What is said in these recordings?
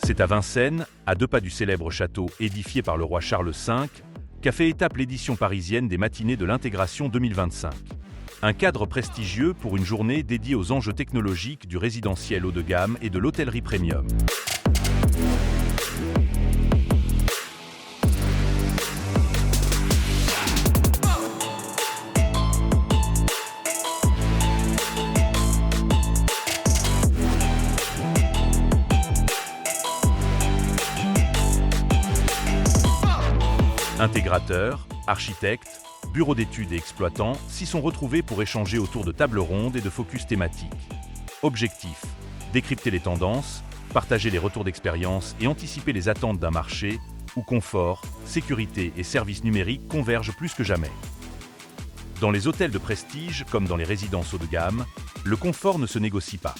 C'est à Vincennes, à 2 pas du célèbre château édifié par le roi Charles V, qu'a fait étape l'édition parisienne des Matinées de l'Intégration 2025. Un cadre prestigieux pour une journée dédiée aux enjeux technologiques du résidentiel haut de gamme et de l'hôtellerie premium. Intégrateurs, architectes, bureaux d'études et exploitants s'y sont retrouvés pour échanger autour de tables rondes et de focus thématiques. Objectif : décrypter les tendances, partager les retours d'expérience et anticiper les attentes d'un marché où confort, sécurité et services numériques convergent plus que jamais. Dans les hôtels de prestige comme dans les résidences haut de gamme, le confort ne se négocie pas.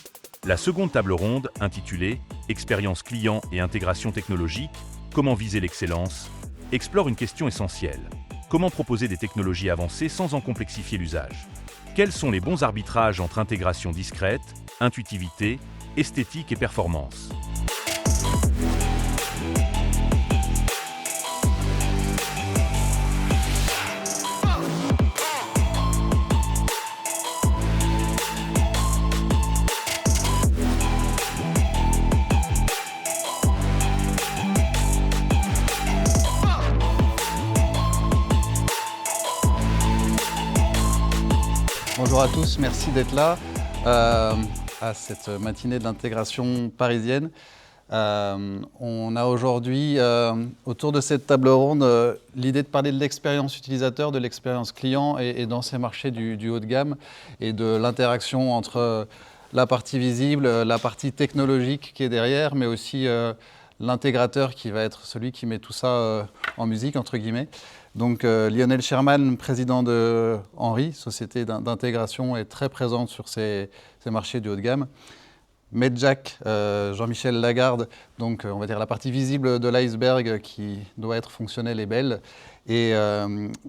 La seconde table ronde, intitulée « Expérience client et intégration technologique, comment viser l'excellence ?» explore une question essentielle. Comment proposer des technologies avancées sans en complexifier l'usage? Quels sont les bons arbitrages entre intégration discrète, intuitivité, esthétique et performance? Bonjour à tous, merci d'être là à cette matinée de l'intégration parisienne. On a aujourd'hui, autour de cette table ronde, l'idée de parler de l'expérience utilisateur, de l'expérience client et dans ces marchés du haut de gamme et de l'interaction entre la partie visible, la partie technologique qui est derrière, mais aussi l'intégrateur qui va être celui qui met tout ça en musique, entre guillemets. Donc Lionel Sherman, président de Henri, société d'intégration, est très présente sur ces marchés du haut de gamme. Medjack, Jean-Michel Lagarde, donc on va dire la partie visible de l'iceberg qui doit être fonctionnelle et belle. Et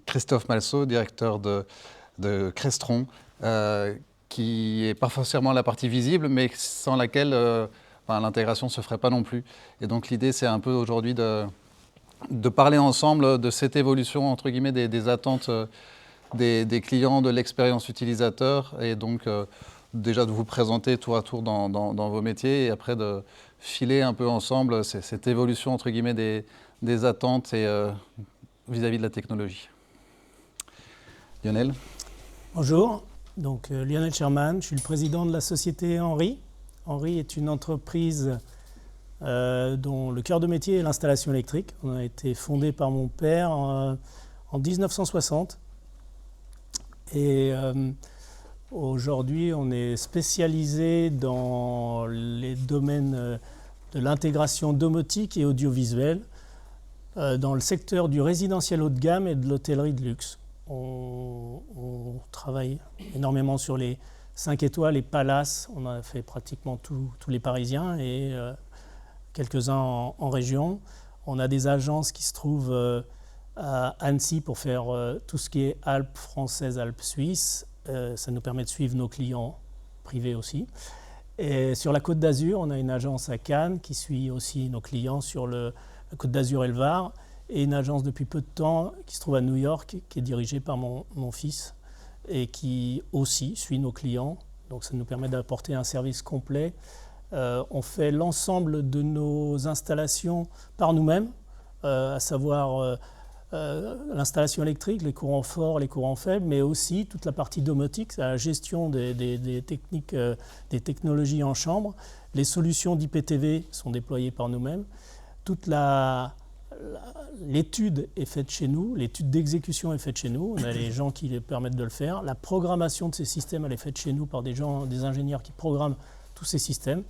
Christophe Malsaud, directeur de Crestron, qui n'est pas forcément la partie visible, mais sans laquelle l'intégration ne se ferait pas non plus. Et donc l'idée, c'est un peu aujourd'hui de parler ensemble de cette évolution, entre guillemets, des attentes des clients, de l'expérience utilisateur, et donc déjà de vous présenter tour à tour dans vos métiers, et après de filer un peu ensemble cette évolution, entre guillemets, des attentes et vis-à-vis de la technologie. Lionel. Bonjour, donc Lionel Sherman, je suis le président de la société Henri. Henri est une entreprise dont le cœur de métier est l'installation électrique. On a été fondé par mon père en 1960. Et aujourd'hui, on est spécialisé dans les domaines de l'intégration domotique et audiovisuelle, dans le secteur du résidentiel haut de gamme et de l'hôtellerie de luxe. On travaille énormément sur les 5 étoiles, les palaces. On a fait pratiquement tous les Parisiens et quelques-uns en région. On a des agences qui se trouvent à Annecy pour faire tout ce qui est Alpes françaises, Alpes suisses. Ça nous permet de suivre nos clients privés aussi. Et sur la Côte d'Azur, on a une agence à Cannes qui suit aussi nos clients sur la Côte d'Azur et le Var, et une agence depuis peu de temps qui se trouve à New York, qui est dirigée par mon fils et qui aussi suit nos clients. Donc ça nous permet d'apporter un service complet. On fait l'ensemble de nos installations par nous-mêmes, à savoir l'installation électrique, les courants forts, les courants faibles, mais aussi toute la partie domotique, la gestion des techniques, des technologies en chambre. Les solutions d'IPTV sont déployées par nous-mêmes. Toute l'étude est faite chez nous, l'étude d'exécution est faite chez nous, on a les gens qui les permettent de le faire. La programmation de ces systèmes, elle est faite chez nous par des ingénieurs qui programment tous ces systèmes.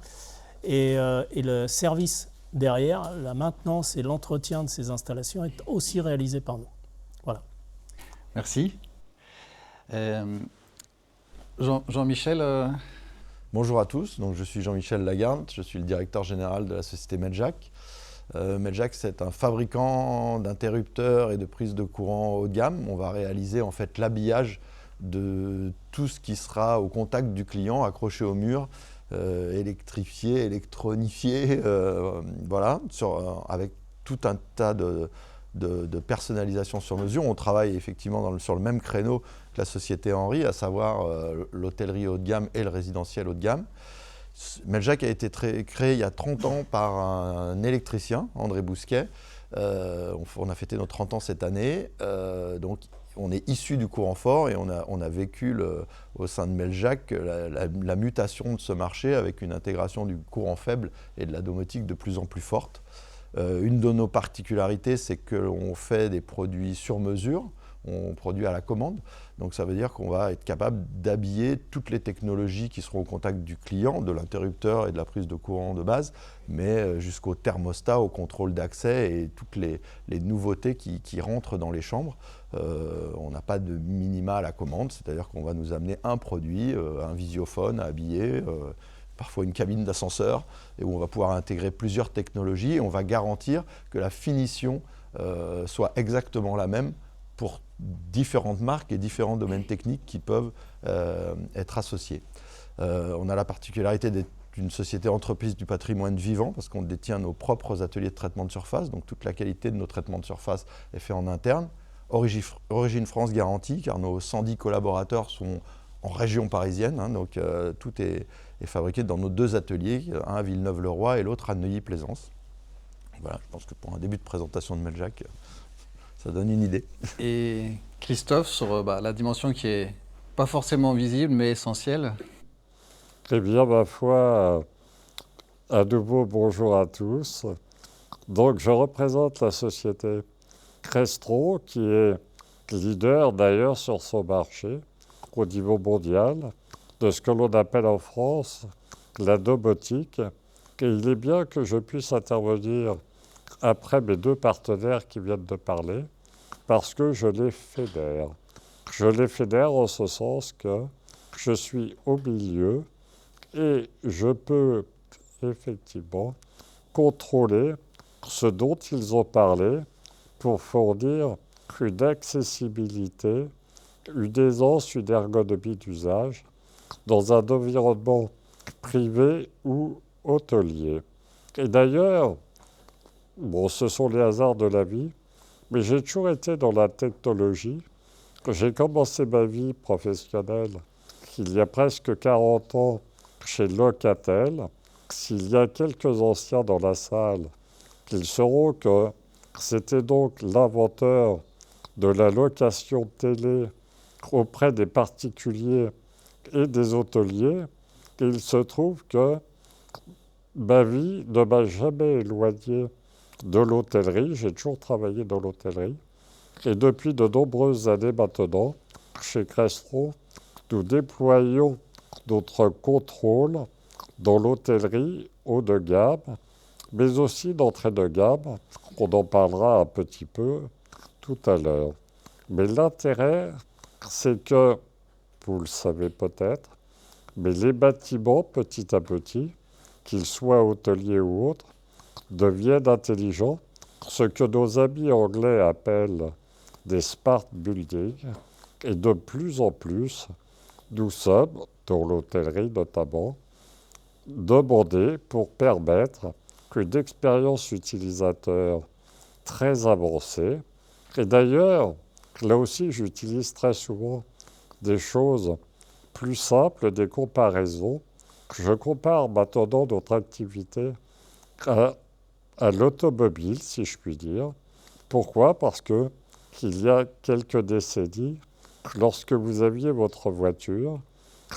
Et le service derrière, la maintenance et l'entretien de ces installations est aussi réalisé par nous. Voilà. Merci. Jean-Michel. Bonjour à tous, donc je suis Jean-Michel Lagarde, je suis le directeur général de la société Medjack. Medjack, c'est un fabricant d'interrupteurs et de prises de courant haut de gamme. On va réaliser en fait l'habillage de tout ce qui sera au contact du client, accroché au mur, électrifié, électronifié, voilà, avec tout un tas de personnalisation sur mesure. On travaille effectivement sur le même créneau que la société Henry, à savoir l'hôtellerie haut de gamme et le résidentiel haut de gamme. Meljac a été créé il y a 30 ans par un électricien, André Bousquet. On a fêté nos 30 ans cette année. Donc on est issu du courant fort et on a vécu au sein de Meljac la mutation de ce marché avec une intégration du courant faible et de la domotique de plus en plus forte. Une de nos particularités, c'est qu'on fait des produits sur mesure, on produit à la commande. Donc ça veut dire qu'on va être capable d'habiller toutes les technologies qui seront au contact du client, de l'interrupteur et de la prise de courant de base, mais jusqu'au thermostat, au contrôle d'accès et toutes les nouveautés qui rentrent dans les chambres. On n'a pas de minima à la commande, c'est-à-dire qu'on va nous amener un produit, un visiophone à habiller, parfois une cabine d'ascenseur, et où on va pouvoir intégrer plusieurs technologies et on va garantir que la finition soit exactement la même pour différentes marques et différents domaines techniques qui peuvent être associés. On a la particularité d'être une société entreprise du patrimoine vivant parce qu'on détient nos propres ateliers de traitement de surface, donc toute la qualité de nos traitements de surface est faite en interne. Origine France garantie, car nos 110 collaborateurs sont en région parisienne, hein, donc tout est fabriqué dans nos 2 ateliers, un à Villeneuve-le-Roi et l'autre à Neuilly-Plaisance. Voilà, je pense que pour un début de présentation de Meljac, ça donne une idée. Et Christophe, sur la dimension qui est pas forcément visible, mais essentielle. Eh bien, ma foi, à nouveau, bonjour à tous. Donc, je représente la société Crestro, qui est leader d'ailleurs sur son marché au niveau mondial, de ce que l'on appelle en France la domotique. Et il est bien que je puisse intervenir après mes 2 partenaires qui viennent de parler, parce que je les fédère. Je les fédère en ce sens que je suis au milieu et je peux effectivement contrôler ce dont ils ont parlé pour fournir une accessibilité, une aisance, une ergonomie d'usage dans un environnement privé ou hôtelier. Et d'ailleurs, bon, ce sont les hasards de la vie, mais j'ai toujours été dans la technologie. J'ai commencé ma vie professionnelle il y a presque 40 ans chez Locatel. S'il y a quelques anciens dans la salle, ils sauront que c'était donc l'inventeur de la location télé auprès des particuliers et des hôteliers. Et il se trouve que ma vie ne m'a jamais éloigné de l'hôtellerie. J'ai toujours travaillé dans l'hôtellerie. Et depuis de nombreuses années maintenant, chez Crestro, nous déployons notre contrôle dans l'hôtellerie haut de gamme, mais aussi d'entrée de gamme. On en parlera un petit peu tout à l'heure. Mais l'intérêt, c'est que, vous le savez peut-être, mais les bâtiments, petit à petit, qu'ils soient hôteliers ou autres, deviennent intelligents, ce que nos amis anglais appellent des smart buildings. Et de plus en plus, nous sommes, dans l'hôtellerie notamment, demandés pour permettre une expérience utilisateur très avancée. Et d'ailleurs, là aussi, j'utilise très souvent des choses plus simples, des comparaisons. Je compare maintenant notre activité à l'automobile, si je puis dire. Pourquoi ? Parce que il y a quelques décennies, lorsque vous aviez votre voiture,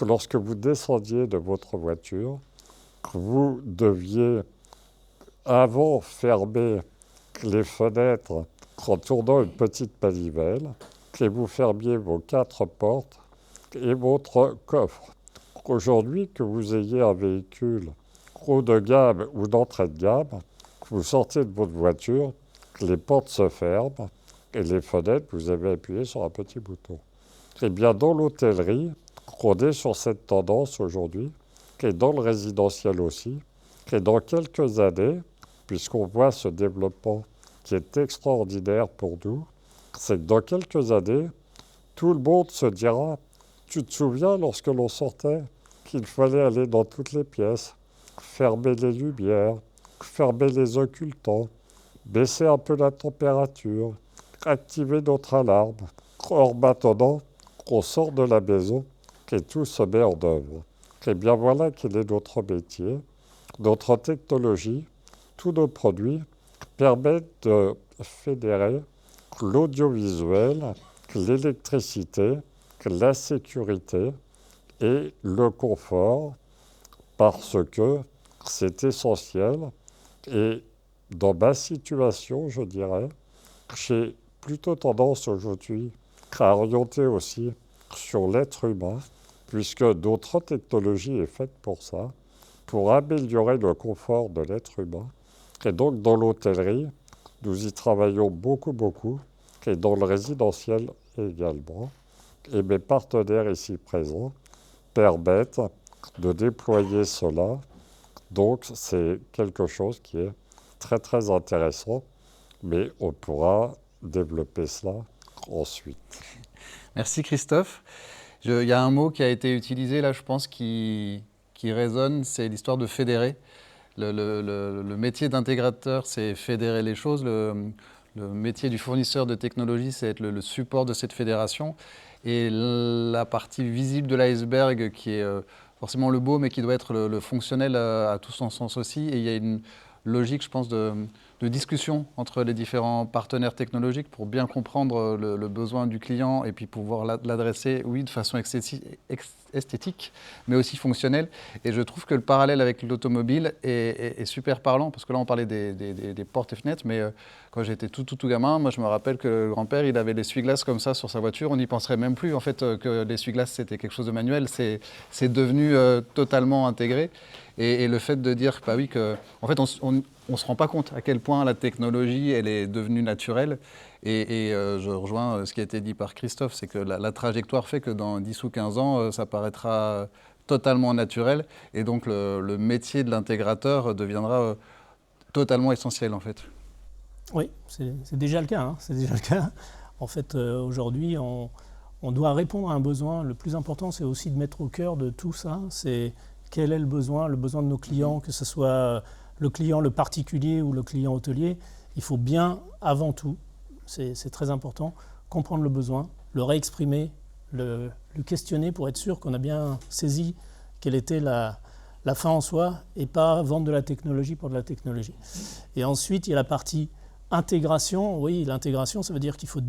lorsque vous descendiez de votre voiture, vous deviez avant fermer les fenêtres en tournant une petite manivelle et vous fermiez vos 4 portes et votre coffre. Aujourd'hui, que vous ayez un véhicule haut de gamme ou d'entrée de gamme, vous sortez de votre voiture, les portes se ferment et les fenêtres, vous avez appuyé sur un petit bouton. Eh bien, dans l'hôtellerie, on est sur cette tendance aujourd'hui, et dans le résidentiel aussi, et dans quelques années, puisqu'on voit ce développement qui est extraordinaire pour nous, c'est que dans quelques années, tout le monde se dira « Tu te souviens lorsque l'on sortait qu'il fallait aller dans toutes les pièces, fermer les lumières, fermer les occultants, baisser un peu la température, activer notre alarme. Or maintenant, on sort de la maison et tout se met en œuvre. Et bien voilà quel est notre métier. Notre technologie, tous nos produits permettent de fédérer l'audiovisuel, l'électricité, la sécurité et le confort parce que c'est essentiel. Et dans ma situation, je dirais, j'ai plutôt tendance aujourd'hui à orienter aussi sur l'être humain, puisque notre technologie est faite pour ça, pour améliorer le confort de l'être humain. Et donc dans l'hôtellerie, nous y travaillons beaucoup, et dans le résidentiel également. Et mes partenaires ici présents permettent de déployer cela. Donc c'est quelque chose qui est très intéressant, mais on pourra développer cela ensuite. Merci Christophe. Il y a un mot qui a été utilisé là, je pense, qui résonne, c'est l'histoire de fédérer. Le métier d'intégrateur, c'est fédérer les choses. Le métier du fournisseur de technologie, c'est être le support de cette fédération. Et la partie visible de l'iceberg, qui est forcément le beau, mais qui doit être le fonctionnel à tout son sens aussi. Et il y a une logique, je pense, de discussion entre les différents partenaires technologiques pour bien comprendre le besoin du client et puis pouvoir l'adresser, oui, de façon esthétique, mais aussi fonctionnelle. Et je trouve que le parallèle avec l'automobile est super parlant, parce que là, on parlait des portes et fenêtres, mais quand j'étais tout gamin, moi, je me rappelle que le grand-père, il avait l'essuie-glace comme ça sur sa voiture. On n'y penserait même plus, en fait, que l'essuie-glace, c'était quelque chose de manuel. C'est devenu totalement intégré. Et le fait de dire, bah oui, que, en fait, on ne se rend pas compte à quel point la technologie, elle est devenue naturelle. Et je rejoins ce qui a été dit par Christophe, c'est que la trajectoire fait que dans 10 ou 15 ans, ça paraîtra totalement naturel. Et donc, le métier de l'intégrateur deviendra totalement essentiel, en fait. Oui, c'est déjà le cas. Hein, c'est déjà le cas. En fait, aujourd'hui, on doit répondre à un besoin. Le plus important, c'est aussi de mettre au cœur de tout ça. C'est quel est le besoin de nos clients, que ce soit le client, le particulier ou le client hôtelier. Il faut bien, avant tout, c'est très important, comprendre le besoin, le réexprimer, le questionner pour être sûr qu'on a bien saisi quelle était la fin en soi et pas vendre de la technologie pour de la technologie. Et ensuite, il y a la partie intégration. Oui, l'intégration, ça veut dire qu'il faut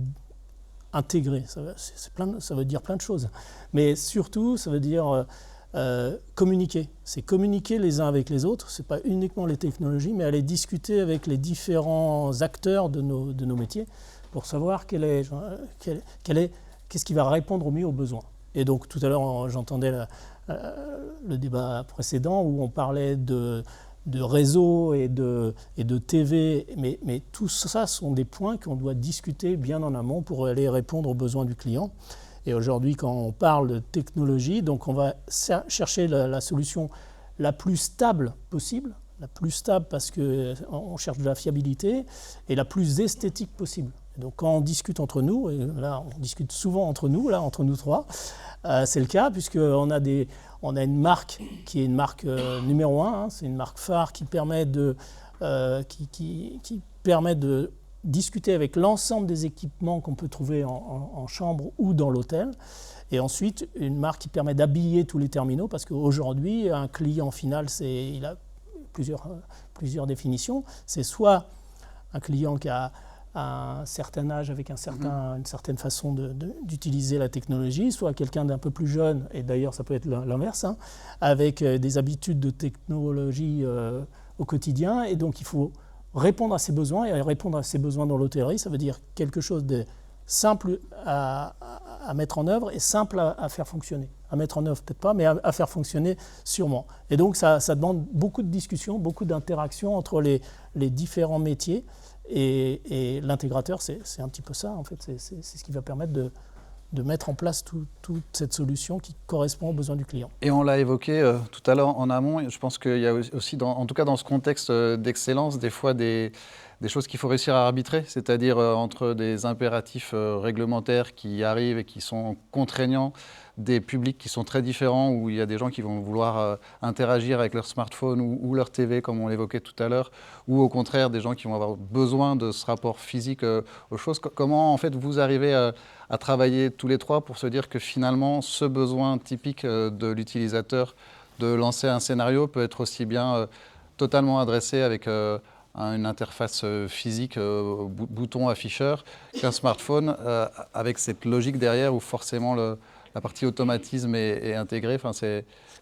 intégrer. Ça veut dire plein de choses. Mais surtout, ça veut dire communiquer. C'est communiquer les uns avec les autres. Ce n'est pas uniquement les technologies, mais aller discuter avec les différents acteurs de nos métiers pour savoir qu'est-ce qui va répondre au mieux aux besoins. Et donc, tout à l'heure, j'entendais le débat précédent où on parlait de réseau et de TV, mais tout ça sont des points qu'on doit discuter bien en amont pour aller répondre aux besoins du client. Et aujourd'hui, quand on parle de technologie, donc on va chercher la solution la plus stable possible, la plus stable parce qu'on cherche de la fiabilité, et la plus esthétique possible. Et donc quand on discute entre nous, et là on discute souvent entre nous trois, c'est le cas puisqu'on a une marque qui est une marque numéro 1, hein, c'est une marque phare qui permet de discuter avec l'ensemble des équipements qu'on peut trouver en chambre ou dans l'hôtel. Et ensuite, une marque qui permet d'habiller tous les terminaux, parce qu'aujourd'hui, un client final, il a plusieurs définitions. C'est soit un client qui a un certain âge avec une certaine façon d'utiliser la technologie, soit quelqu'un d'un peu plus jeune, et d'ailleurs ça peut être l'inverse, hein, avec des habitudes de technologie au quotidien. Et donc il faut répondre à ses besoins, et répondre à ses besoins dans l'hôtellerie, ça veut dire quelque chose de simple à mettre en œuvre et simple à faire fonctionner. À mettre en œuvre peut-être pas, mais à faire fonctionner sûrement. Et donc ça demande beaucoup de discussions, beaucoup d'interactions entre les différents métiers, et l'intégrateur, c'est un petit peu ça en fait, c'est ce qui va permettre de mettre en place toute cette solution qui correspond aux besoins du client. Et on l'a évoqué tout à l'heure en amont, je pense qu'il y a aussi, en tout cas dans ce contexte d'excellence, des fois des des choses qu'il faut réussir à arbitrer, c'est-à-dire entre des impératifs réglementaires qui arrivent et qui sont contraignants, des publics qui sont très différents, où il y a des gens qui vont vouloir interagir avec leur smartphone ou leur TV, comme on l'évoquait tout à l'heure, ou au contraire des gens qui vont avoir besoin de ce rapport physique aux choses. Comment en fait vous arrivez à travailler tous les trois pour se dire que finalement ce besoin typique de l'utilisateur de lancer un scénario peut être aussi bien totalement adressé avec une interface physique, bouton afficheur, qu'un smartphone avec cette logique derrière où forcément la partie automatisme est intégrée. Enfin,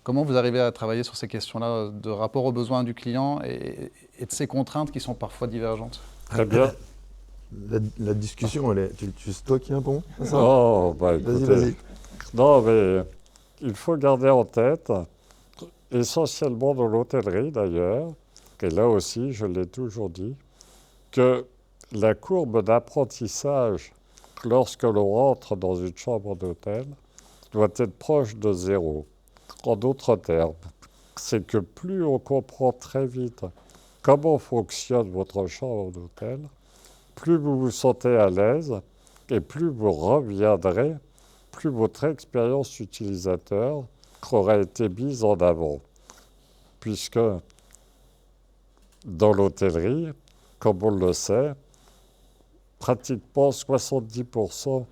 comment vous arrivez à travailler sur ces questions-là de rapport aux besoins du client et de ces contraintes qui sont parfois divergentes? Très bien. La discussion, c'est toi qui réponds? Oh, bah, écoutez, Vas-y. non, mais il faut garder en tête, essentiellement dans l'hôtellerie d'ailleurs, et là aussi, je l'ai toujours dit, que la courbe d'apprentissage, lorsque l'on rentre dans une chambre d'hôtel, doit être proche de 0. En d'autres termes, c'est que plus on comprend très vite comment fonctionne votre chambre d'hôtel, plus vous vous sentez à l'aise et plus vous reviendrez, plus votre expérience utilisateur aura été mise en avant. Puisque dans l'hôtellerie, comme on le sait, pratiquement 70%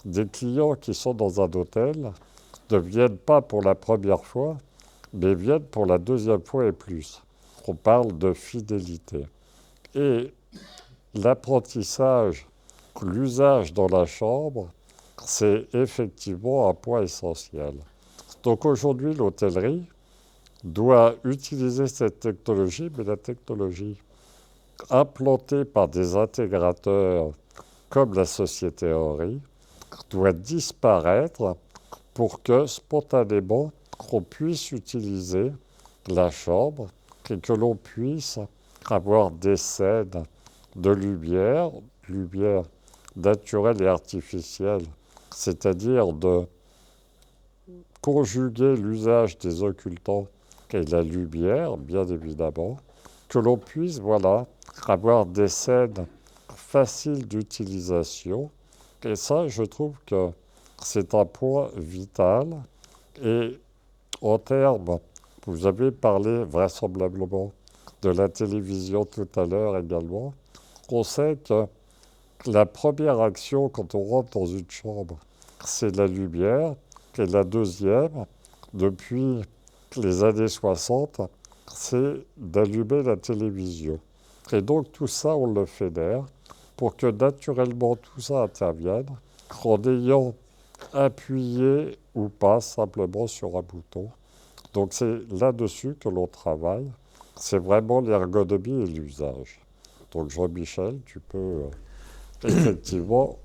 des clients qui sont dans un hôtel ne viennent pas pour la première fois, mais viennent pour la deuxième fois et plus. On parle de fidélité. Et l'apprentissage, l'usage dans la chambre, c'est effectivement un point essentiel. Donc aujourd'hui, l'hôtellerie doit utiliser cette technologie, mais la technologie implantée par des intégrateurs comme la société Henry doit disparaître pour que spontanément on puisse utiliser la chambre et que l'on puisse avoir des scènes de lumière naturelle et artificielle, c'est-à-dire de conjuguer l'usage des occultants et la lumière, bien évidemment, que l'on puisse avoir des scènes faciles d'utilisation. Et ça, je trouve que c'est un point vital. Et en termes, vous avez parlé vraisemblablement de la télévision tout à l'heure également. On sait que la première action quand on rentre dans une chambre, c'est la lumière. Et la deuxième, depuis les années 60, c'est d'allumer la télévision. Et donc tout ça, on le fédère pour que naturellement tout ça intervienne en ayant appuyé ou pas simplement sur un bouton. Donc c'est là-dessus que l'on travaille. C'est vraiment l'ergonomie et l'usage. Donc Jean-Michel, tu peux effectivement...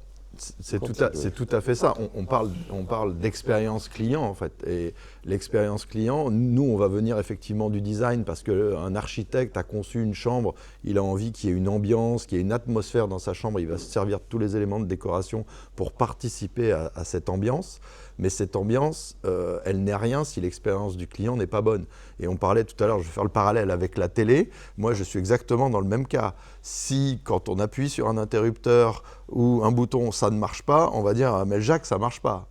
C'est tout à fait ça. On parle d'expérience client en fait. Et l'expérience client, nous on va venir effectivement du design parce qu'un architecte a conçu une chambre, il a envie qu'il y ait une ambiance, qu'il y ait une atmosphère dans sa chambre, il va se servir de tous les éléments de décoration pour participer à cette ambiance. Mais cette ambiance, elle n'est rien si l'expérience du client n'est pas bonne. Et on parlait tout à l'heure, je vais faire le parallèle avec la télé. Moi, je suis exactement dans le même cas. Si, quand on appuie sur un interrupteur ou un bouton, ça ne marche pas, on va dire « mais Jacques, ça ne marche pas ».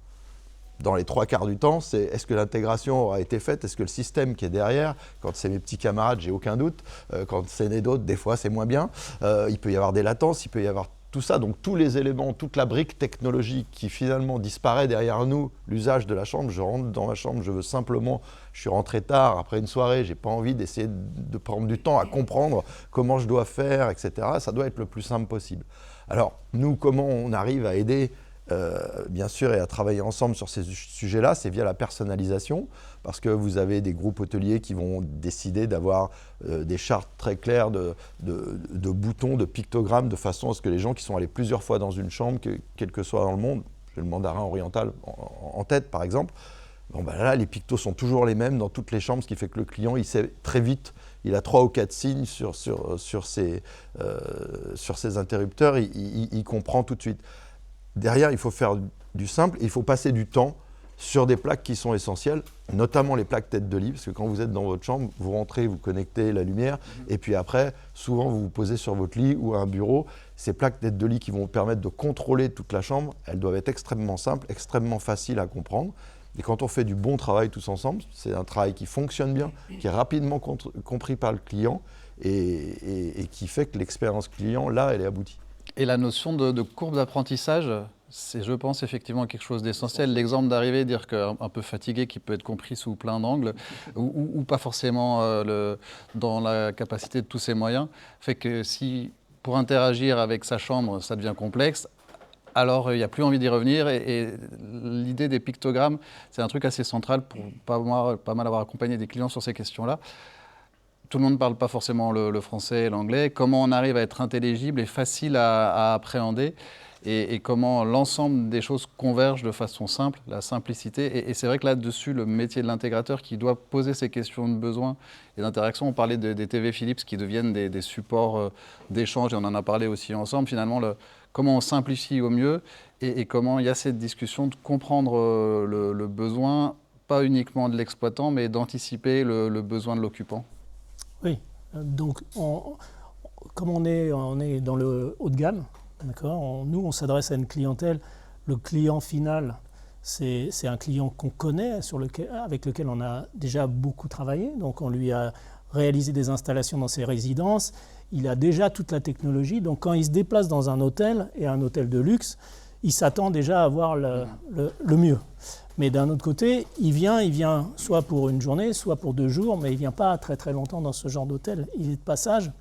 Dans les 3/4 du temps, c'est est-ce que l'intégration aura été faite? Est-ce que le système qui est derrière, quand c'est mes petits camarades, j'ai aucun doute. Quand c'est les d'autres, des fois, c'est moins bien. Il peut y avoir des latences, il peut y avoir tout ça, donc tous les éléments, toute la brique technologique qui finalement disparaît derrière nous, l'usage de la chambre, je rentre dans ma chambre, je suis rentré tard après une soirée, j'ai pas envie d'essayer de prendre du temps à comprendre comment je dois faire, etc. Ça doit être le plus simple possible. Alors nous, comment on arrive à aider bien sûr, et à travailler ensemble sur ces sujets-là, c'est via la personnalisation, parce que vous avez des groupes hôteliers qui vont décider d'avoir des chartes très claires de boutons, de pictogrammes, de façon à ce que les gens qui sont allés plusieurs fois dans une chambre, quel que soit dans le monde, j'ai le mandarin oriental en tête par exemple, bon, ben là les pictos sont toujours les mêmes dans toutes les chambres, ce qui fait que le client il sait très vite, il a 3 ou 4 signes sur ses interrupteurs, il comprend tout de suite. Derrière, il faut faire du simple, il faut passer du temps sur des plaques qui sont essentielles, notamment les plaques tête de lit, parce que quand vous êtes dans votre chambre, vous rentrez, vous connectez la lumière, et puis après, souvent vous vous posez sur votre lit ou à un bureau. Ces plaques tête de lit qui vont vous permettre de contrôler toute la chambre, elles doivent être extrêmement simples, extrêmement faciles à comprendre. Et quand on fait du bon travail tous ensemble, c'est un travail qui fonctionne bien, qui est rapidement compris par le client et qui fait que l'expérience client, là, elle est aboutie. Et la notion de courbe d'apprentissage, c'est, je pense, effectivement quelque chose d'essentiel. L'exemple d'arriver, dire qu'un peu fatigué, qui peut être compris sous plein d'angles, ou pas forcément dans la capacité de tous ses moyens, fait que si, pour interagir avec sa chambre, ça devient complexe, alors il n'y a plus envie d'y revenir. Et l'idée des pictogrammes, c'est un truc assez central pour pas mal avoir accompagné des clients sur ces questions-là. Tout le monde ne parle pas forcément le français et l'anglais. Comment on arrive à être intelligible et facile à appréhender et comment l'ensemble des choses convergent de façon simple, la simplicité. Et c'est vrai que là-dessus, le métier de l'intégrateur qui doit poser ces questions de besoin et d'interaction, on parlait des TV Philips qui deviennent des supports d'échange et on en a parlé aussi ensemble. Finalement, comment on simplifie au mieux et comment il y a cette discussion de comprendre le besoin, pas uniquement de l'exploitant, mais d'anticiper le besoin de l'occupant. Oui, donc comme on est dans le haut de gamme, d'accord, nous on s'adresse à une clientèle, le client final, c'est un client qu'on connaît, avec lequel on a déjà beaucoup travaillé, donc on lui a réalisé des installations dans ses résidences, il a déjà toute la technologie, donc quand il se déplace dans un hôtel, et un hôtel de luxe, il s'attend déjà à avoir le mieux. Mais d'un autre côté, il vient soit pour une journée, soit pour 2 jours, mais il ne vient pas très très longtemps dans ce genre d'hôtel, il est de passage.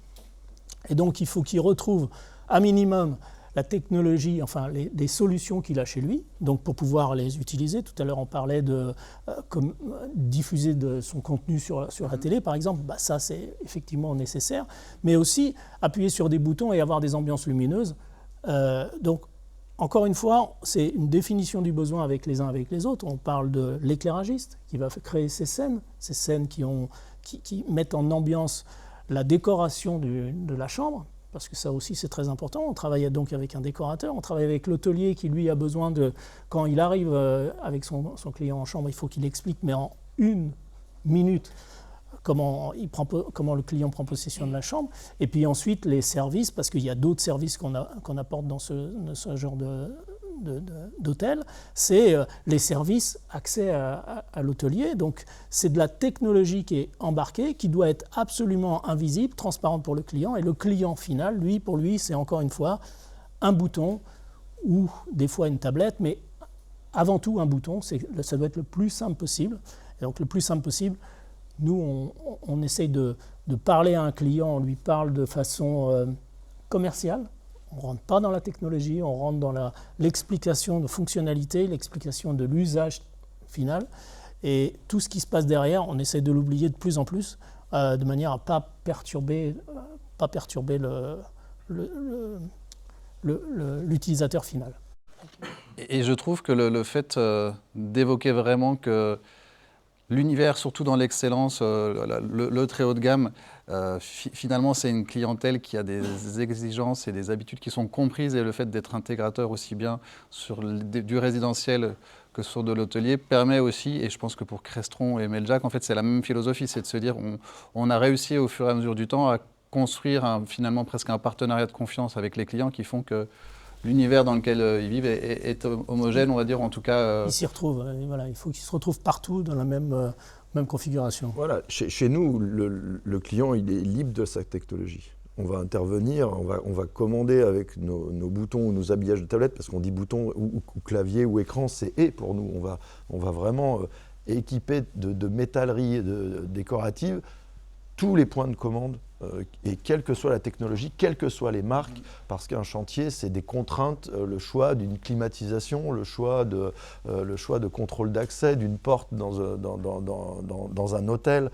Et donc il faut qu'il retrouve à minimum la technologie, enfin les solutions qu'il a chez lui, donc pour pouvoir les utiliser. Tout à l'heure on parlait de diffuser de son contenu sur la télé par exemple, ça c'est effectivement nécessaire, mais aussi appuyer sur des boutons et avoir des ambiances lumineuses. Donc encore une fois, c'est une définition du besoin avec les uns avec les autres. On parle de l'éclairagiste qui va créer ces scènes qui mettent en ambiance la décoration de la chambre, parce que ça aussi c'est très important. On travaille donc avec un décorateur, on travaille avec l'hôtelier qui lui a besoin de, quand il arrive avec son client en chambre, il faut qu'il explique, mais en 1 minute, comment le client prend possession de la chambre. Et puis ensuite les services, parce qu'il y a d'autres services qu'on apporte dans ce genre d'hôtel, c'est les services accès à l'hôtelier. Donc c'est de la technologie qui est embarquée, qui doit être absolument invisible, transparente pour le client. Et le client final, pour lui, c'est encore une fois un bouton ou des fois une tablette, mais avant tout un bouton. Ça doit être le plus simple possible. Et donc le plus simple possible, nous, on essaye de parler à un client, on lui parle de façon commerciale. On ne rentre pas dans la technologie, on rentre dans l'explication de fonctionnalité, l'explication de l'usage final. Et tout ce qui se passe derrière, on essaie de l'oublier de plus en plus, de manière à ne pas perturber l'utilisateur final. Et je trouve que le fait d'évoquer vraiment que l'univers, surtout dans l'excellence, le très haut de gamme, finalement, c'est une clientèle qui a des exigences et des habitudes qui sont comprises. Et le fait d'être intégrateur aussi bien sur du résidentiel que sur de l'hôtelier permet aussi, et je pense que pour Crestron et Meljac, en fait, c'est la même philosophie, c'est de se dire on a réussi au fur et à mesure du temps à construire finalement presque un partenariat de confiance avec les clients qui font que l'univers dans lequel ils vivent est homogène, on va dire, en tout cas. Ils s'y retrouvent, voilà, il faut qu'ils se retrouvent partout dans la même configuration. Voilà, chez nous, le client, il est libre de sa technologie. On va intervenir, on va commander avec nos boutons ou nos habillages de tablette, parce qu'on dit bouton ou clavier ou écran, c'est « et » pour nous. On va vraiment équiper de métallerie décorative tous les points de commande, et quelle que soit la technologie, quelles que soient les marques, parce qu'un chantier, c'est des contraintes, le choix d'une climatisation, le choix de contrôle d'accès, d'une porte dans un hôtel,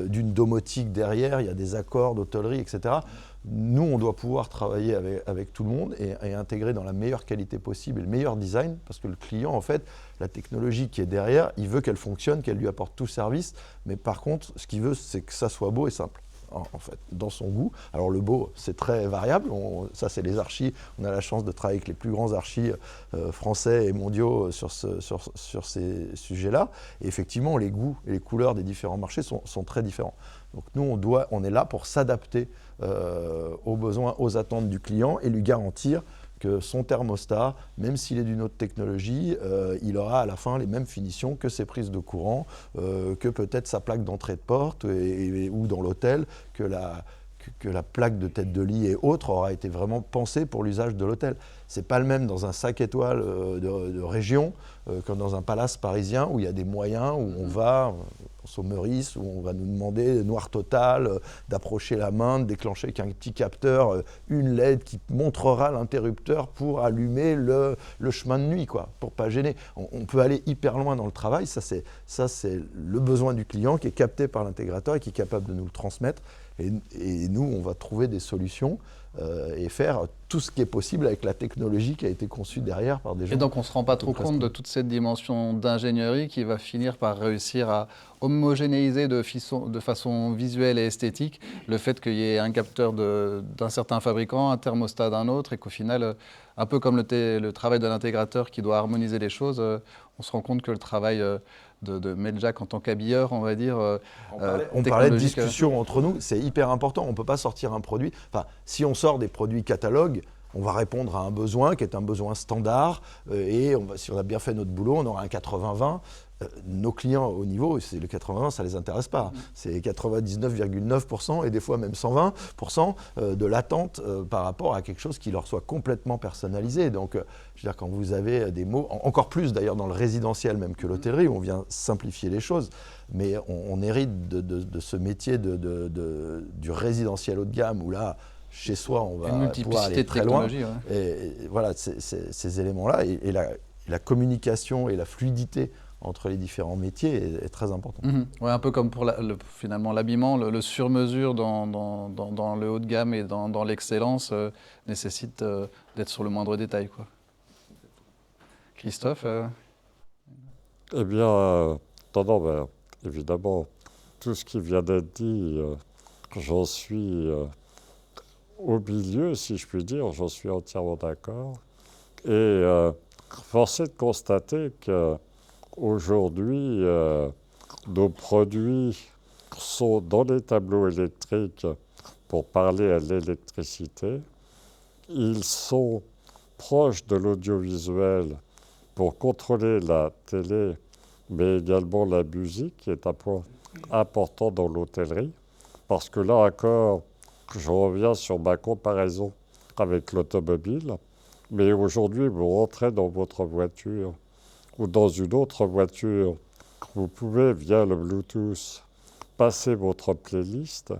d'une domotique derrière, il y a des accords d'hôtellerie, etc. Nous, on doit pouvoir travailler avec tout le monde et intégrer dans la meilleure qualité possible et le meilleur design, parce que le client, en fait, la technologie qui est derrière, il veut qu'elle fonctionne, qu'elle lui apporte tout service, mais par contre, ce qu'il veut, c'est que ça soit beau et simple. en fait, dans son goût. Alors le beau, c'est très variable. Ça, c'est les archis. On a la chance de travailler avec les plus grands archis français et mondiaux sur ces sujets-là. Et effectivement, les goûts et les couleurs des différents marchés sont très différents. Donc nous, on est là pour s'adapter aux besoins, aux attentes du client et lui garantir que son thermostat, même s'il est d'une autre technologie, il aura à la fin les mêmes finitions que ses prises de courant, que peut-être sa plaque d'entrée de porte ou dans l'hôtel, que la plaque de tête de lit et autres aura été vraiment pensée pour l'usage de l'hôtel. C'est pas le même dans un 5 étoiles de région que dans un palace parisien où il y a des moyens, où on va au Meurice, où on va nous demander noir total, d'approcher la main, de déclencher avec un petit capteur, une LED qui montrera l'interrupteur pour allumer le chemin de nuit, quoi, pour pas gêner. On peut aller hyper loin dans le travail, ça c'est le besoin du client qui est capté par l'intégrateur et qui est capable de nous le transmettre. Et nous, on va trouver des solutions et faire tout ce qui est possible avec la technologie qui a été conçue derrière par des gens. Et donc on ne se rend pas trop compte de toute cette dimension d'ingénierie qui va finir par réussir à homogénéiser de façon visuelle et esthétique le fait qu'il y ait un capteur d'un certain fabricant, un thermostat d'un autre, et qu'au final, un peu comme le travail de l'intégrateur qui doit harmoniser les choses, on se rend compte que le travail de Medjack en tant qu'habilleur, on va dire. On parlait de discussion entre nous, c'est hyper important. On ne peut pas sortir un produit. Enfin, si on sort des produits catalogues, on va répondre à un besoin qui est un besoin standard si on a bien fait notre boulot, on aura un 80-20. Nos clients au niveau, c'est le 80-20, ça ne les intéresse pas. C'est 99,9% et des fois même 120% de l'attente par rapport à quelque chose qui leur soit complètement personnalisé. Donc, je veux dire, quand vous avez des mots, encore plus d'ailleurs dans le résidentiel même que l'hôtellerie, où on vient simplifier les choses, mais on hérite de ce métier du résidentiel haut de gamme où là, chez soi, on va pouvoir aller très loin. Ouais. Et voilà, ces éléments-là et la communication et la fluidité entre les différents métiers est très important. Ouais, un peu comme pour finalement l'habillement, le sur-mesure dans le haut de gamme et dans l'excellence nécessite d'être sur le moindre détail, quoi. Christophe Eh bien, évidemment, tout ce qui vient d'être dit, j'en suis au milieu, si je puis dire, j'en suis entièrement d'accord. Et force est de constater qu'aujourd'hui, nos produits sont dans les tableaux électriques pour parler à l'électricité. Ils sont proches de l'audiovisuel pour contrôler la télé, mais également la musique, qui est un point important dans l'hôtellerie. Parce que là encore, je reviens sur ma comparaison avec l'automobile, mais aujourd'hui, vous rentrez dans votre voiture ou dans une autre voiture, vous pouvez, via le Bluetooth, passer votre playlist,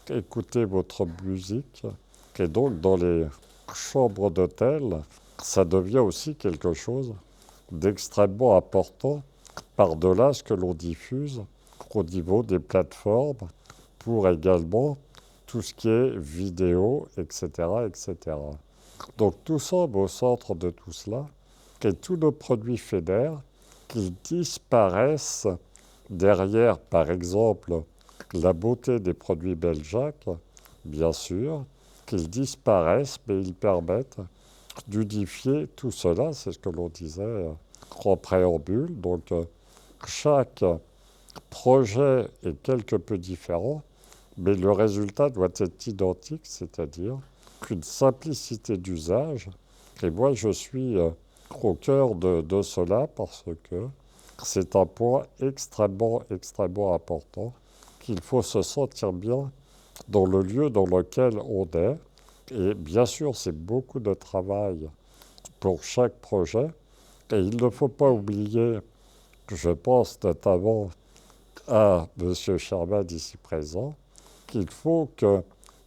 écouter votre musique, et donc dans les chambres d'hôtel, ça devient aussi quelque chose d'extrêmement important par-delà ce que l'on diffuse au niveau des plateformes pour également tout ce qui est vidéo, etc., etc. Donc tout semble au centre de tout cela, et tous nos produits fédèrent, qu'ils disparaissent derrière, par exemple, la beauté des produits Medjack, bien sûr, qu'ils disparaissent, mais ils permettent d'unifier tout cela, c'est ce que l'on disait en préambule. Donc chaque projet est quelque peu différent, mais le résultat doit être identique, c'est-à-dire qu'une simplicité d'usage. Et moi, je suis au cœur de cela parce que c'est un point extrêmement, extrêmement important, qu'il faut se sentir bien dans le lieu dans lequel on est. Et bien sûr, c'est beaucoup de travail pour chaque projet. Et il ne faut pas oublier, je pense notamment à M. Sherman ici présent, qu'il faut que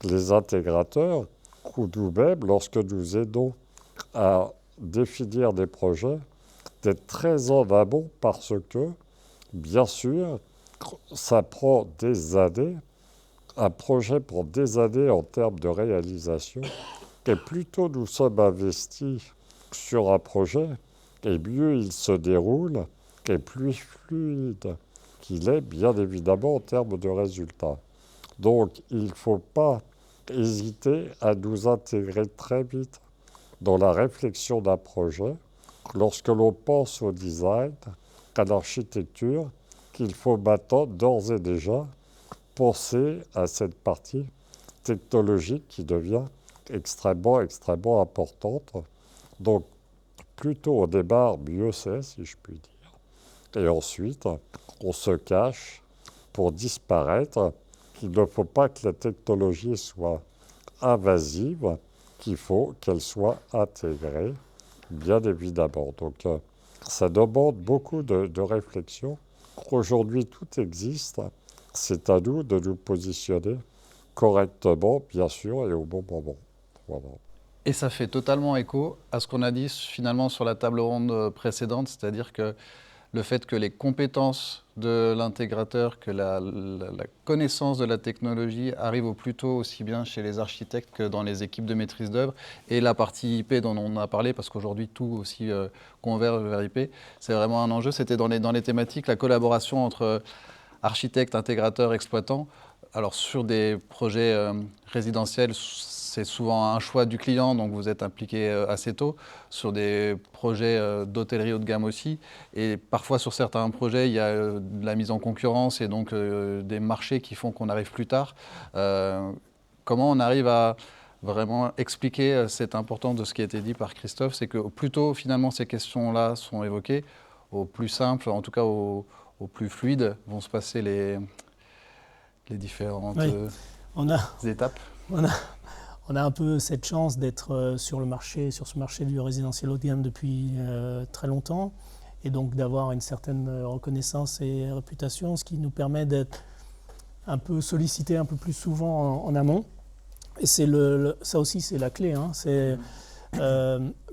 les intégrateurs, ou nous-mêmes, lorsque nous aidons à définir des projets, d'être très en amont parce que, bien sûr, ça prend des années. Un projet prend des années en termes de réalisation. Et plus tôt nous sommes investis sur un projet, et mieux il se déroule, et plus fluide qu'il est, bien évidemment, en termes de résultats. Donc, il ne faut pas hésiter à nous intégrer très vite dans la réflexion d'un projet. Lorsque l'on pense au design, à l'architecture, qu'il faut maintenant, d'ores et déjà, penser à cette partie technologique qui devient extrêmement, extrêmement importante. Donc, plutôt au départ, mieux c'est, si je puis dire. Et ensuite, on se cache pour disparaître. Il ne faut pas que la technologie soit invasive, qu'il faut qu'elle soit intégrée, bien évidemment. Donc, ça demande beaucoup de réflexion. Aujourd'hui, tout existe. C'est à nous de nous positionner correctement, bien sûr, et au bon moment. Voilà. Et ça fait totalement écho à ce qu'on a dit finalement sur la table ronde précédente, c'est-à-dire que le fait que les compétences de l'intégrateur, que la connaissance de la technologie arrive au plus tôt aussi bien chez les architectes que dans les équipes de maîtrise d'œuvre, et la partie IP dont on a parlé, parce qu'aujourd'hui tout aussi converge vers IP, c'est vraiment un enjeu. C'était dans les thématiques, la collaboration entre architectes, intégrateurs, exploitants. Alors sur des projets résidentiels, c'est souvent un choix du client, donc vous êtes impliqué assez tôt. Sur des projets d'hôtellerie haut de gamme aussi. Et parfois sur certains projets, il y a de la mise en concurrence et donc des marchés qui font qu'on arrive plus tard. Comment on arrive à vraiment expliquer cette importance de ce qui a été dit par Christophe, c'est que au plus tôt finalement ces questions-là sont évoquées, au plus simple, en tout cas au plus fluide, vont se passer les différentes étapes. On a un peu cette chance d'être sur ce marché du résidentiel haut de gamme depuis très longtemps, et donc d'avoir une certaine reconnaissance et réputation, ce qui nous permet d'être un peu sollicité un peu plus souvent en amont. Et ça aussi, c'est la clé. Hein.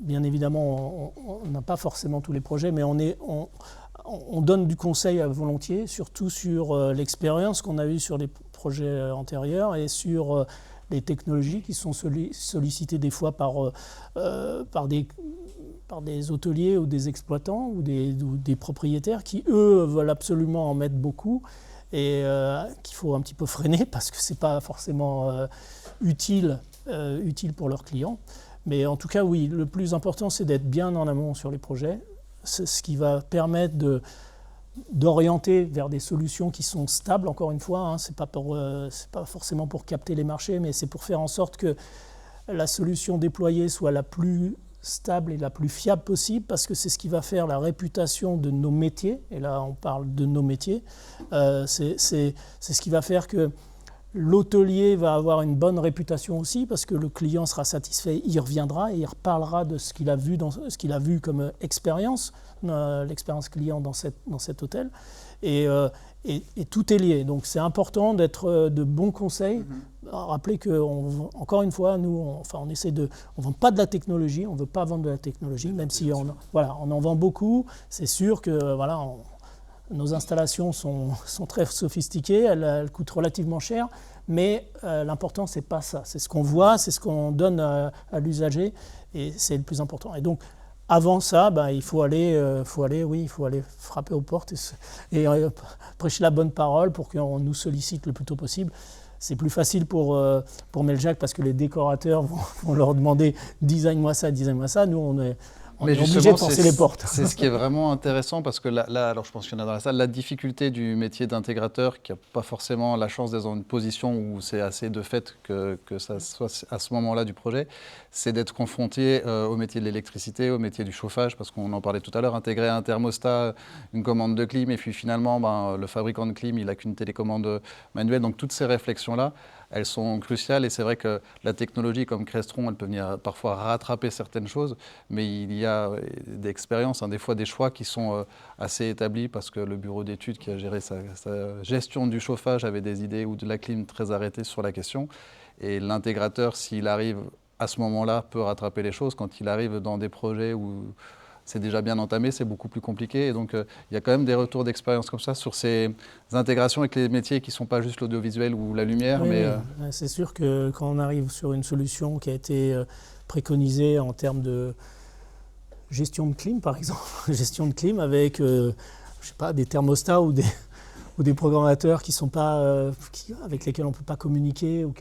Bien évidemment, on n'a pas forcément tous les projets, mais on donne du conseil à volontiers, surtout sur l'expérience qu'on a eue sur les projets antérieurs et sur les technologies qui sont sollicitées des fois par des hôteliers ou des exploitants ou des propriétaires qui, eux, veulent absolument en mettre beaucoup et qu'il faut un petit peu freiner parce que ce n'est pas forcément utile pour leurs clients. Mais en tout cas, oui, le plus important, c'est d'être bien en amont sur les projets. C'est ce qui va permettre d'orienter vers des solutions qui sont stables, encore une fois. Hein, c'est pas forcément pour capter les marchés, mais c'est pour faire en sorte que la solution déployée soit la plus stable et la plus fiable possible, parce que c'est ce qui va faire la réputation de nos métiers. Et là, on parle de nos métiers. C'est ce qui va faire que l'hôtelier va avoir une bonne réputation aussi, parce que le client sera satisfait, il reviendra et il reparlera de ce qu'il a vu comme expérience, l'expérience client dans cet hôtel. Et tout est lié. Donc c'est important d'être de bons conseils. Rappelez qu'encore une fois, nous, on essaie on ne vend pas de la technologie, on ne veut pas vendre de la technologie, même si on en vend beaucoup. C'est sûr que nos installations sont très sophistiquées, elles coûtent relativement cher, mais l'important, ce n'est pas ça. C'est ce qu'on voit, c'est ce qu'on donne à l'usager, et c'est le plus important. Et donc, avant ça, il faut aller frapper aux portes et prêcher la bonne parole pour qu'on nous sollicite le plus tôt possible. C'est plus facile pour Meljac parce que les décorateurs vont leur demander « design-moi ça ». Nous, on est obligé de forcer les portes. C'est ce qui est vraiment intéressant parce que là, alors je pense qu'il y en a dans la salle, la difficulté du métier d'intégrateur qui n'a pas forcément la chance d'être dans une position où c'est assez de fait que ça soit à ce moment-là du projet, c'est d'être confronté au métier de l'électricité, au métier du chauffage, parce qu'on en parlait tout à l'heure, intégrer un thermostat, une commande de clim, et puis finalement, le fabricant de clim, il n'a qu'une télécommande manuelle. Donc toutes ces réflexions-là, elles sont cruciales, et c'est vrai que la technologie comme Crestron, elle peut venir parfois rattraper certaines choses, mais il y a des expériences, des fois des choix qui sont assez établis parce que le bureau d'études qui a géré sa gestion du chauffage avait des idées ou de la clim très arrêtées sur la question, et l'intégrateur, s'il arrive à ce moment-là, peut rattraper les choses. Quand il arrive dans des projets où c'est déjà bien entamé, c'est beaucoup plus compliqué. Et donc, il y a quand même des retours d'expérience comme ça sur ces intégrations avec les métiers qui ne sont pas juste l'audiovisuel ou la lumière. Oui, mais c'est sûr que quand on arrive sur une solution qui a été préconisée en termes de gestion de clim, par exemple, gestion de clim avec, des thermostats ou ou des programmateurs qui sont pas, avec lesquels on ne peut pas communiquer ou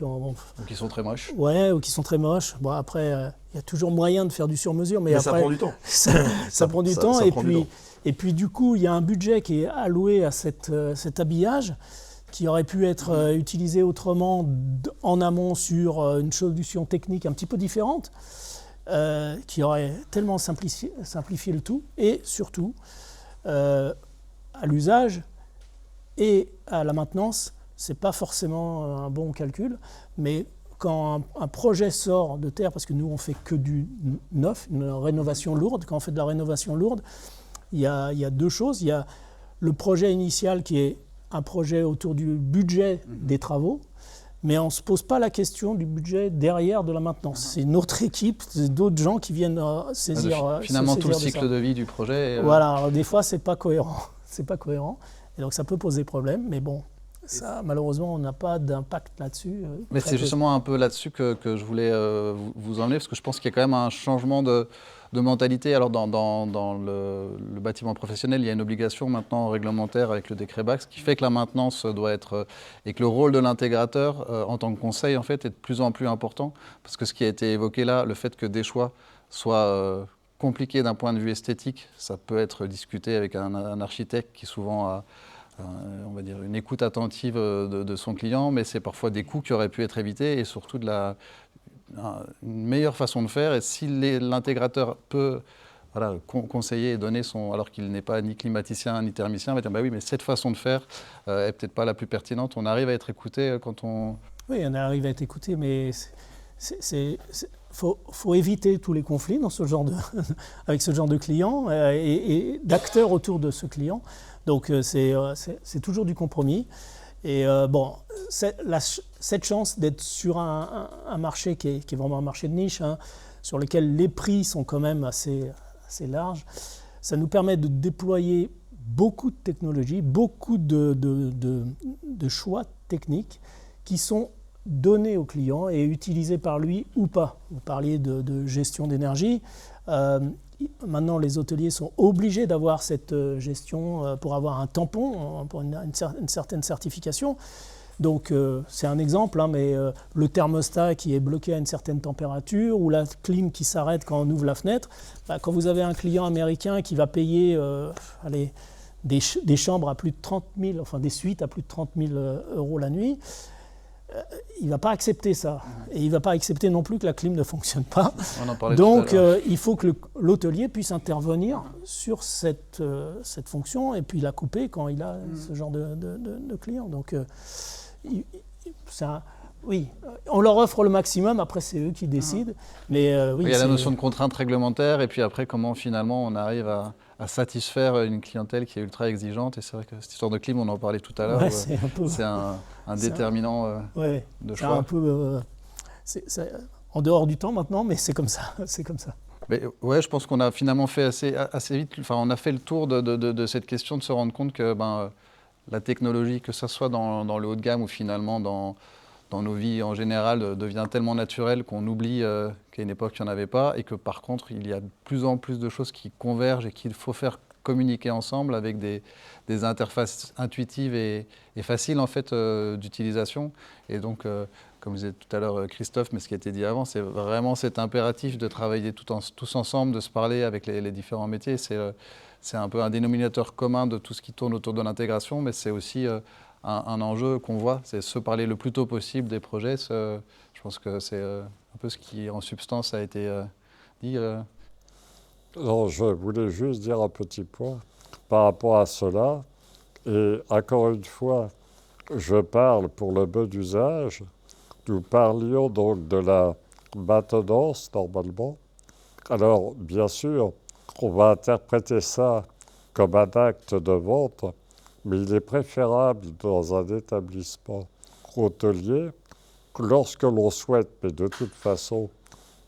qui sont très moches. Ouais, ou qui sont très moches. Bon, après, il y a toujours moyen de faire du sur-mesure, mais ça après, prend du temps. Ça prend du temps. Et puis, du coup, il y a un budget qui est alloué à cet habillage qui aurait pu être utilisé autrement en amont sur une solution technique un petit peu différente, qui aurait tellement simplifié le tout, et surtout, à l'usage et à la maintenance, ce n'est pas forcément un bon calcul, mais quand un projet sort de terre, parce que nous on fait que du neuf, une rénovation lourde, quand on fait de la rénovation lourde, il y a deux choses. Il y a le projet initial qui est un projet autour du budget des travaux, mais on ne se pose pas la question du budget derrière de la maintenance. C'est notre équipe, c'est d'autres gens qui viennent saisir. Finalement, tout le cycle de vie du projet. Voilà, alors, des fois, c'est pas cohérent. C'est pas cohérent. Et donc, ça peut poser problème, mais bon, ça, malheureusement, on n'a pas d'impact là-dessus. Mais c'est justement un peu là-dessus que je voulais vous emmener, parce que je pense qu'il y a quand même un changement de mentalité. Alors, dans le bâtiment professionnel, il y a une obligation maintenant réglementaire avec le décret BAC, ce qui fait que la maintenance doit être... et que le rôle de l'intégrateur en tant que conseil, en fait, est de plus en plus important. Parce que ce qui a été évoqué là, le fait que des choix soient compliqués d'un point de vue esthétique, ça peut être discuté avec un architecte qui souvent a... on va dire une écoute attentive de son client, mais c'est parfois des coûts qui auraient pu être évités et surtout une meilleure façon de faire. Et si l'intégrateur peut conseiller et donner alors qu'il n'est pas ni climaticien ni thermicien, il va dire bah oui, mais cette façon de faire est peut-être pas la plus pertinente. On arrive à être écouté quand on... Oui, on arrive à être écouté, mais faut éviter tous les conflits dans avec ce genre de client et d'acteurs autour de ce client. Donc c'est toujours du compromis. Et cette chance d'être sur un marché qui est vraiment un marché de niche, sur lequel les prix sont quand même assez larges, ça nous permet de déployer beaucoup de technologies, beaucoup de choix techniques qui sont donnés au client et utilisés par lui ou pas. Vous parliez de gestion d'énergie. Maintenant, les hôteliers sont obligés d'avoir cette gestion pour avoir un tampon, pour une certaine certification. Donc, c'est un exemple, mais le thermostat qui est bloqué à une certaine température ou la clim qui s'arrête quand on ouvre la fenêtre, quand vous avez un client américain qui va payer des chambres à plus de 30 000, enfin des suites à plus de 30 000 euros la nuit, il ne va pas accepter ça. Et il ne va pas accepter non plus que la clim ne fonctionne pas. Donc, il faut que l'hôtelier puisse intervenir sur cette fonction et puis la couper quand il a ce genre de client. Donc, oui, on leur offre le maximum, après c'est eux qui décident. Mais, oui, il y a la notion de contrainte réglementaire et puis après comment finalement on arrive à satisfaire une clientèle qui est ultra exigeante. Et c'est vrai que cette histoire de clim, on en parlait tout à l'heure, ouais, c'est un déterminant de choix. Un peu, c'est en dehors du temps maintenant, mais c'est comme ça. C'est comme ça. Mais, ouais, je pense qu'on a finalement fait assez vite, enfin, on a fait le tour de cette question, de se rendre compte que la technologie, que ce soit dans le haut de gamme ou finalement dans nos vies en général, devient tellement naturelle qu'on oublie qu'à une époque, il n'y en avait pas et que par contre, il y a de plus en plus de choses qui convergent et qu'il faut faire communiquer ensemble avec des interfaces intuitives et faciles en fait, d'utilisation. Et donc, comme disait tout à l'heure Christophe, mais ce qui a été dit avant, c'est vraiment cet impératif de travailler tous ensemble, de se parler avec les différents métiers. C'est un peu un dénominateur commun de tout ce qui tourne autour de l'intégration, mais c'est aussi un enjeu qu'on voit, c'est se parler le plus tôt possible des projets. Je pense que c'est un peu ce qui, en substance, a été dit. Non, je voulais juste dire un petit point par rapport à cela. Et encore une fois, je parle pour le bon usage. Nous parlions donc de la maintenance, normalement. Alors, bien sûr, on va interpréter ça comme un acte de vente, mais il est préférable dans un établissement hôtelier que lorsque l'on souhaite, mais de toute façon,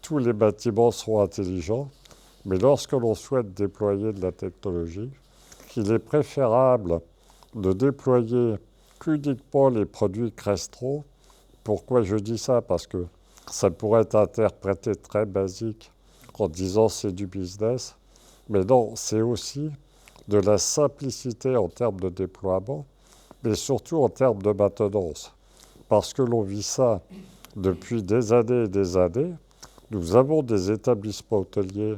tous les bâtiments seront intelligents, mais lorsque l'on souhaite déployer de la technologie, qu'il est préférable de déployer uniquement les produits Crestro. Pourquoi je dis ça? Parce que ça pourrait être interprété très basique en disant c'est du business, mais non, c'est aussi de la simplicité en termes de déploiement, mais surtout en termes de maintenance. Parce que l'on vit ça depuis des années et des années. Nous avons des établissements hôteliers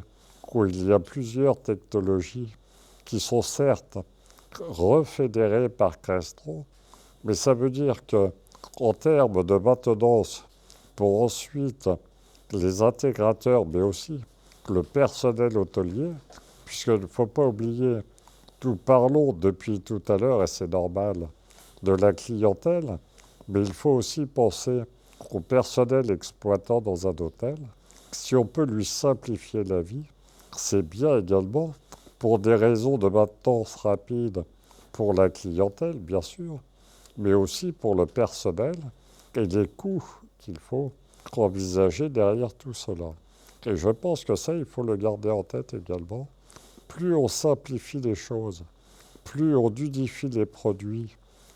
où il y a plusieurs technologies qui sont certes refédérées par Crestron, mais ça veut dire qu'en termes de maintenance, pour ensuite les intégrateurs, mais aussi le personnel hôtelier, puisqu'il ne faut pas oublier, nous parlons depuis tout à l'heure, et c'est normal, de la clientèle, mais il faut aussi penser au personnel exploitant dans un hôtel. Si on peut lui simplifier la vie, c'est bien également pour des raisons de maintenance rapide pour la clientèle, bien sûr, mais aussi pour le personnel et les coûts qu'il faut envisager derrière tout cela. Et je pense que ça, il faut le garder en tête également. Plus on simplifie les choses, plus on unifie les produits,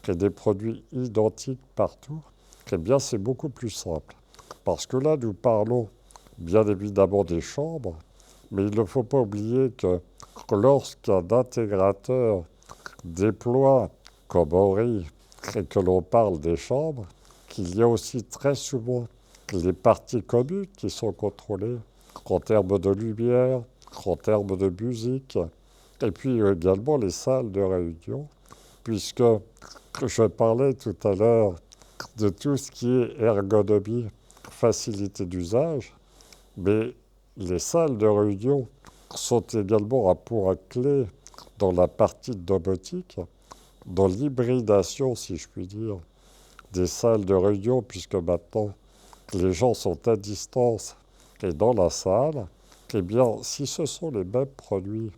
et des produits identiques partout, eh bien c'est beaucoup plus simple. Parce que là, nous parlons bien évidemment des chambres, mais il ne faut pas oublier que lorsqu'un intégrateur déploie, comme Henri, et que l'on parle des chambres, qu'il y a aussi très souvent les parties communes qui sont contrôlées en termes de lumière, en termes de musique, et puis également les salles de réunion, puisque je parlais tout à l'heure de tout ce qui est ergonomie, facilité d'usage, mais les salles de réunion sont également un point clé dans la partie domotique, dans l'hybridation, si je puis dire, des salles de réunion, puisque maintenant les gens sont à distance et dans la salle. Eh bien, si ce sont les mêmes produits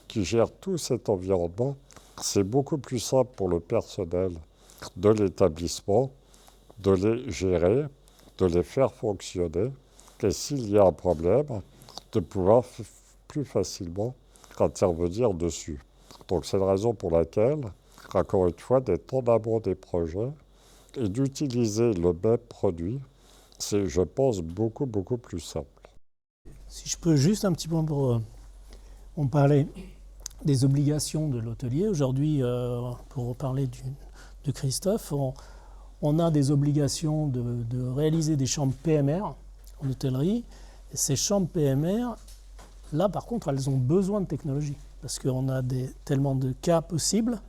qui gèrent tout cet environnement, c'est beaucoup plus simple pour le personnel de l'établissement de les gérer, de les faire fonctionner, et s'il y a un problème, de pouvoir plus facilement intervenir dessus. Donc c'est la raison pour laquelle, encore une fois, d'être en amont des projets et d'utiliser le même produit, c'est, je pense, beaucoup plus simple. Si je peux juste un petit peu pour... On parlait des obligations de l'hôtelier. Aujourd'hui, pour parler de Christophe, on a des obligations de réaliser des chambres PMR en hôtellerie. Et ces chambres PMR, là par contre, elles ont besoin de technologie. Parce qu'on a tellement de cas possibles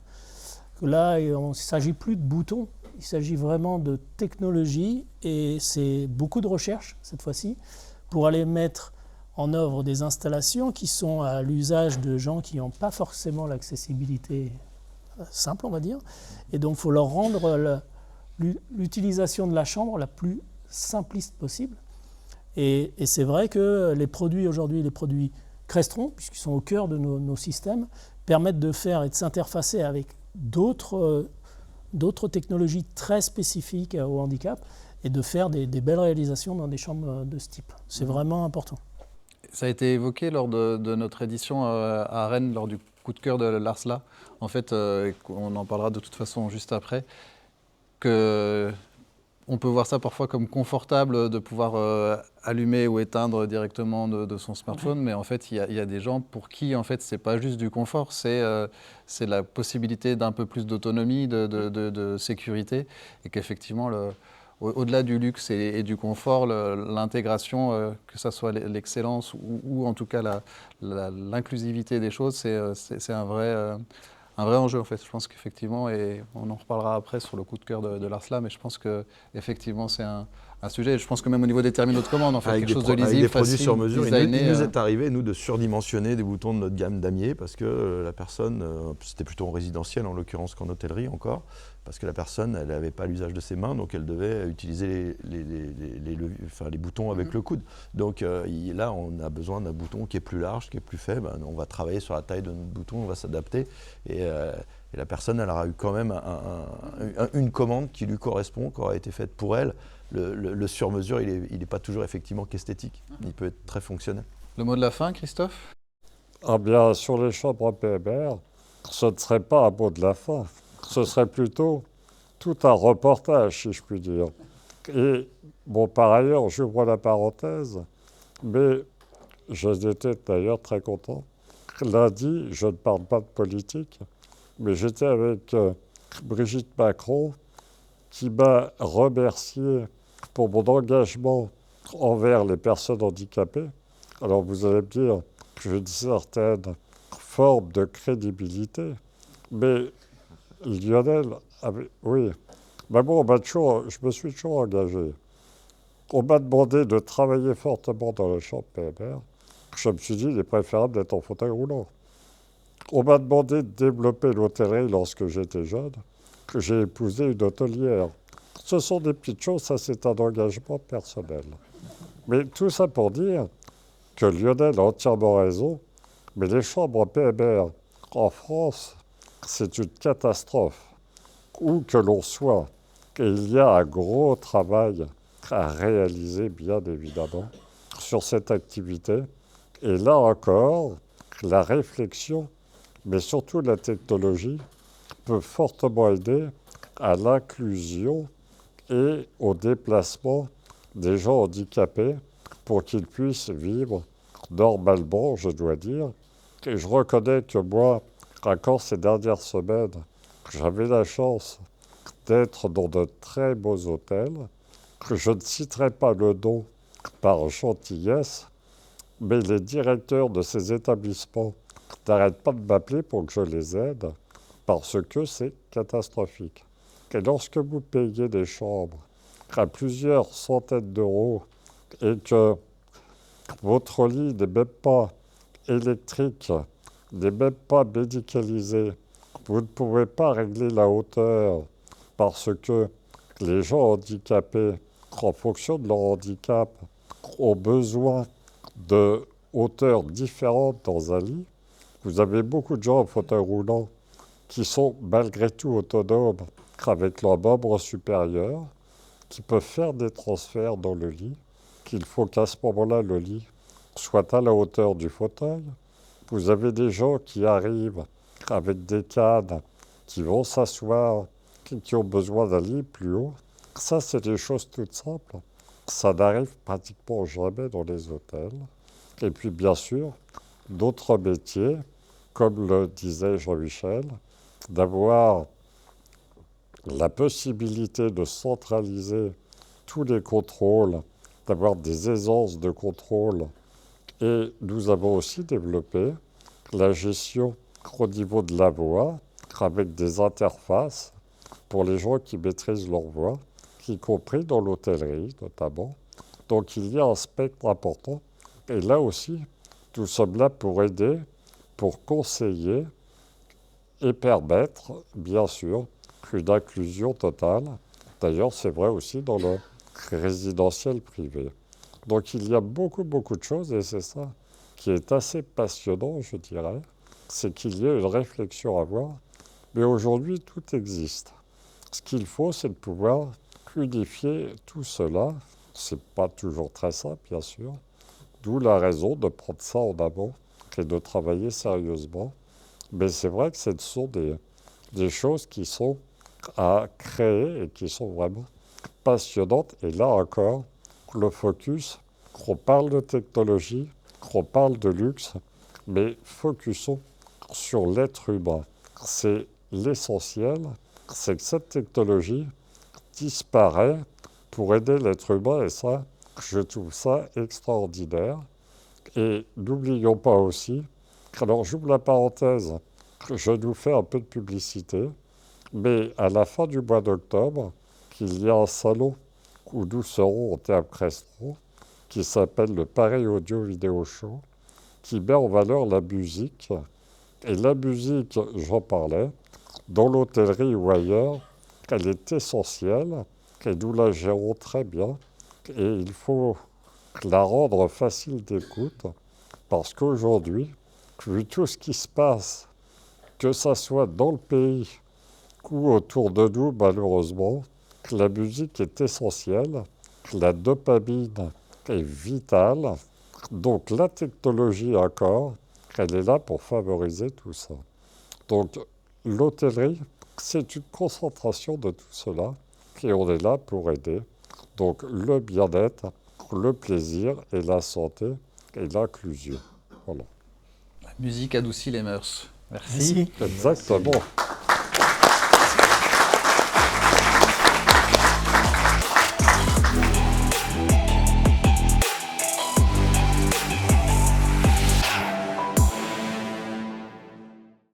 que là, il ne s'agit plus de boutons. Il s'agit vraiment de technologie et c'est beaucoup de recherche cette fois-ci pour aller mettre en œuvre des installations qui sont à l'usage de gens qui n'ont pas forcément l'accessibilité simple, on va dire. Et donc, il faut leur rendre l'utilisation de la chambre la plus simpliste possible. Et c'est vrai que les produits aujourd'hui, les produits Crestron, puisqu'ils sont au cœur de nos systèmes, permettent de faire et de s'interfacer avec d'autres technologies très spécifiques au handicap et de faire des belles réalisations dans des chambres de ce type. C'est vraiment important. Ça a été évoqué lors de notre édition à Rennes, lors du coup de cœur de l'ARSLA. En fait, on en parlera de toute façon juste après, on peut voir ça parfois comme confortable de pouvoir allumer ou éteindre directement de son smartphone, mais en fait, il y a des gens pour qui, en fait, c'est pas juste du confort, c'est la possibilité d'un peu plus d'autonomie, de sécurité, et qu'effectivement, au-delà du luxe et du confort, l'intégration, que ce soit l'excellence ou en tout cas l'inclusivité des choses, c'est un vrai enjeu en fait. Je pense qu'effectivement, et on en reparlera après sur le coup de cœur de l'ARSLA, mais je pense qu'effectivement c'est un sujet. Je pense que même au niveau des terminaux de commande, en fait, quelque chose de lisible, avec des produits facile, sur mesure. designé, Il nous est arrivé, nous, de surdimensionner des boutons de notre gamme damier parce que la personne, c'était plutôt en résidentiel en l'occurrence qu'en hôtellerie encore, parce que la personne, elle n'avait pas l'usage de ses mains, donc elle devait utiliser les boutons avec le coude. Donc là, on a besoin d'un bouton qui est plus large, qui est plus faible. On va travailler sur la taille de notre bouton, on va s'adapter. Et la personne, elle aura eu quand même une commande qui lui correspond, qui aura été faite pour elle. Le sur-mesure, il n'est pas toujours effectivement qu'esthétique. Il peut être très fonctionnel. Le mot de la fin, Christophe ? Ah bien, sur les chambres PMR, ce ne serait pas un mot de la fin. Ce serait plutôt tout un reportage, si je puis dire. Et bon, par ailleurs, j'ouvre la parenthèse, mais j'étais d'ailleurs très content. Lundi, je ne parle pas de politique, mais j'étais avec Brigitte Macron, qui m'a remercié pour mon engagement envers les personnes handicapées. Alors vous allez me dire que j'ai une certaine forme de crédibilité, mais Lionel avait... Oui, mais bon, je me suis toujours engagé. On m'a demandé de travailler fortement dans le champ PMR. Je me suis dit, il est préférable d'être en fauteuil roulant. On m'a demandé de développer l'hôtellerie lorsque j'étais jeune, que j'ai épousé une hôtelière. Ce sont des petites choses, ça c'est un engagement personnel. Mais tout ça pour dire que Lionel a entièrement raison, mais les chambres PMR en France, c'est une catastrophe. Où que l'on soit, et il y a un gros travail à réaliser, bien évidemment, sur cette activité. Et là encore, la réflexion, mais surtout la technologie, peut fortement aider à l'inclusion et au déplacement des gens handicapés pour qu'ils puissent vivre normalement, je dois dire. Et je reconnais que moi, encore ces dernières semaines, j'avais la chance d'être dans de très beaux hôtels, que je ne citerai pas le nom par gentillesse, mais les directeurs de ces établissements n'arrêtent pas de m'appeler pour que je les aide, parce que c'est catastrophique. Et lorsque vous payez des chambres à plusieurs centaines d'euros et que votre lit n'est même pas électrique, n'est même pas médicalisé, vous ne pouvez pas régler la hauteur parce que les gens handicapés, en fonction de leur handicap, ont besoin de hauteurs différentes dans un lit. Vous avez beaucoup de gens en fauteuil roulant qui sont malgré tout autonomes avec leur membre supérieur, qui peuvent faire des transferts dans le lit, qu'il faut qu'à ce moment-là, le lit soit à la hauteur du fauteuil. Vous avez des gens qui arrivent avec des cannes, qui vont s'asseoir, qui ont besoin d'un lit plus haut. Ça, c'est des choses toutes simples. Ça n'arrive pratiquement jamais dans les hôtels. Et puis, bien sûr, d'autres métiers, comme le disait Jean-Michel, d'avoir la possibilité de centraliser tous les contrôles, d'avoir des aisances de contrôle. Et nous avons aussi développé la gestion au niveau de la voix, avec des interfaces pour les gens qui maîtrisent leur voix, y compris dans l'hôtellerie notamment. Donc il y a un spectre important. Et là aussi, nous sommes là pour aider, pour conseiller et permettre, bien sûr, une inclusion totale. D'ailleurs, c'est vrai aussi dans le résidentiel privé. Donc il y a beaucoup de choses et c'est ça qui est assez passionnant, je dirais. C'est qu'il y a une réflexion à avoir. Mais aujourd'hui, tout existe. Ce qu'il faut, c'est de pouvoir unifier tout cela. C'est pas toujours très simple, bien sûr. D'où la raison de prendre ça en amont et de travailler sérieusement. Mais c'est vrai que ce sont des choses qui sont à créer et qui sont vraiment passionnantes. Et là encore, le focus, qu'on parle de technologie, qu'on parle de luxe, mais focusons sur l'être humain. C'est l'essentiel, c'est que cette technologie disparaît pour aider l'être humain et ça, je trouve ça extraordinaire. Et n'oublions pas aussi, alors j'ouvre la parenthèse, je nous fais un peu de publicité, mais à la fin du mois d'octobre, il y a un salon où nous serons au Théâtre Crestro, qui s'appelle le Paris Audio Vidéo Show, qui met en valeur la musique. Et la musique, j'en parlais, dans l'hôtellerie ou ailleurs, elle est essentielle et nous la gérons très bien. Et il faut la rendre facile d'écoute parce qu'aujourd'hui, vu tout ce qui se passe, que ça soit dans le pays ou autour de nous, malheureusement, la musique est essentielle, la dopamine est vitale. Donc la technologie encore, elle est là pour favoriser tout ça. Donc l'hôtellerie, c'est une concentration de tout cela et on est là pour aider. Donc le bien-être, le plaisir et la santé et l'inclusion. Voilà. La musique adoucit les mœurs. Merci. Merci. Exactement.